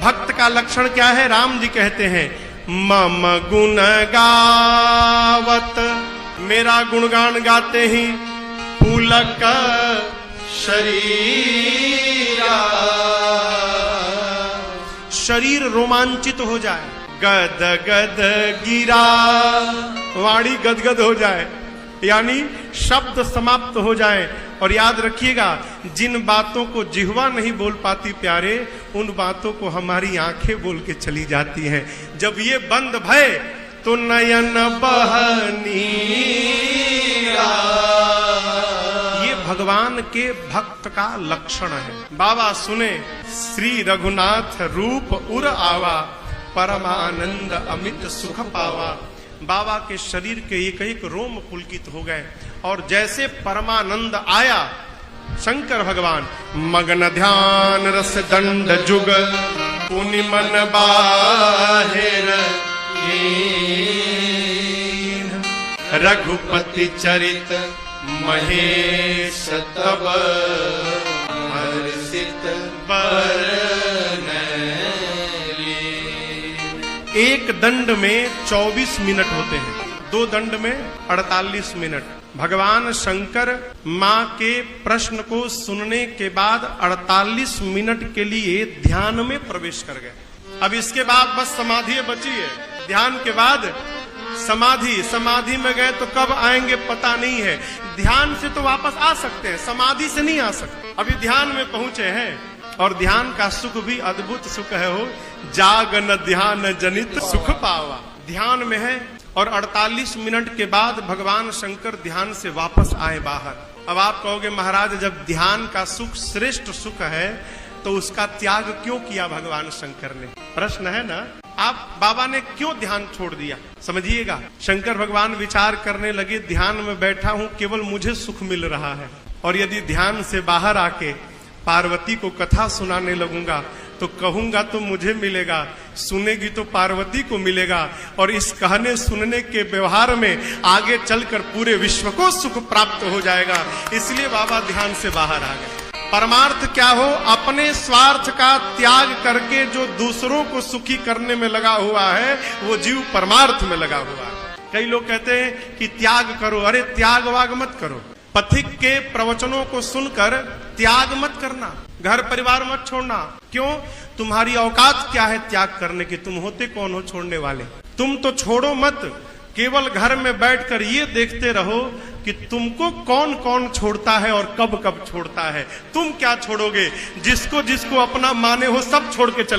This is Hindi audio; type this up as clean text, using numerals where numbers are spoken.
भक्त का लक्षण क्या है? राम जी कहते हैं मम गुण गावत, मेरा गुणगान गाते ही पुलक शरीरा, शरीर रोमांचित हो जाए, गद गद गिरा, वाणी गदगद हो जाए, यानी शब्द समाप्त हो जाए। और याद रखिएगा, जिन बातों को जिह्वा नहीं बोल पाती प्यारे, उन बातों को हमारी आंखें बोल के चली जाती हैं। जब ये बंद भय तो नयन बहनीरा, ये भगवान के भक्त का लक्षण है। बाबा सुने श्री रघुनाथ रूप उर आवा, परमानंद अमित सुख पावा। बाबा के शरीर के एक एक रोम पुलकित हो गए और जैसे परमानंद आया, शंकर भगवान मगन ध्यान रस दंड जुग, पुनि मन बाहिर रघुपति चरित महेश तब हर्षित बरन। एक दंड में 24 मिनट होते हैं, 2 दंड में 48 मिनट। भगवान शंकर मां के प्रश्न को सुनने के बाद 48 मिनट के लिए ध्यान में प्रवेश कर गए। अब इसके बाद बस समाधि बची है। ध्यान के बाद समाधि में गए तो कब आएंगे पता नहीं है। ध्यान से तो वापस आ सकते हैं, समाधि से नहीं आ सकते। अभी ध्यान में पहुंचे हैं और ध्यान का सुख भी अद्भुत सुख है। हो जागन ध्यान जनित सुख पावा, ध्यान में है। और 48 मिनट के बाद भगवान शंकर ध्यान से वापस आए बाहर। अब आप कहोगे महाराज, जब ध्यान का सुख श्रेष्ठ सुख है तो उसका त्याग क्यों किया भगवान शंकर ने? प्रश्न है ना। आप बाबा ने क्यों ध्यान छोड़ दिया? समझिएगा, शंकर भगवान विचार करने लगे, ध्यान में बैठा हूं, केवल मुझे सुख मिल रहा है, और यदि ध्यान से बाहर आके पार्वती को कथा सुनाने लगूंगा तो कहूंगा तो मुझे मिलेगा, सुनेगी तो पार्वती को मिलेगा, और इस कहने सुनने के व्यवहार में आगे चलकर पूरे विश्व को सुख प्राप्त हो जाएगा। इसलिए बाबा ध्यान से बाहर आ गए। परमार्थ क्या हो? अपने स्वार्थ का त्याग करके जो दूसरों को सुखी करने में लगा हुआ है, वो जीव परमार्थ में लगा हुआ है। कई लोग कहते हैं कि त्याग करो, अरे त्याग वाग मत करो। पथिक के प्रवचनों को सुनकर त्याग मत करना, घर परिवार मत छोड़ना। क्यों? तुम्हारी औकात क्या है त्याग करने की? तुम होते कौन हो छोड़ने वाले? तुम तो छोड़ो मत, केवल घर में बैठकर ये देखते रहो कि तुमको कौन कौन छोड़ता है और कब कब छोड़ता है। तुम क्या छोड़ोगे? जिसको जिसको अपना माने हो सब छोड़ के चले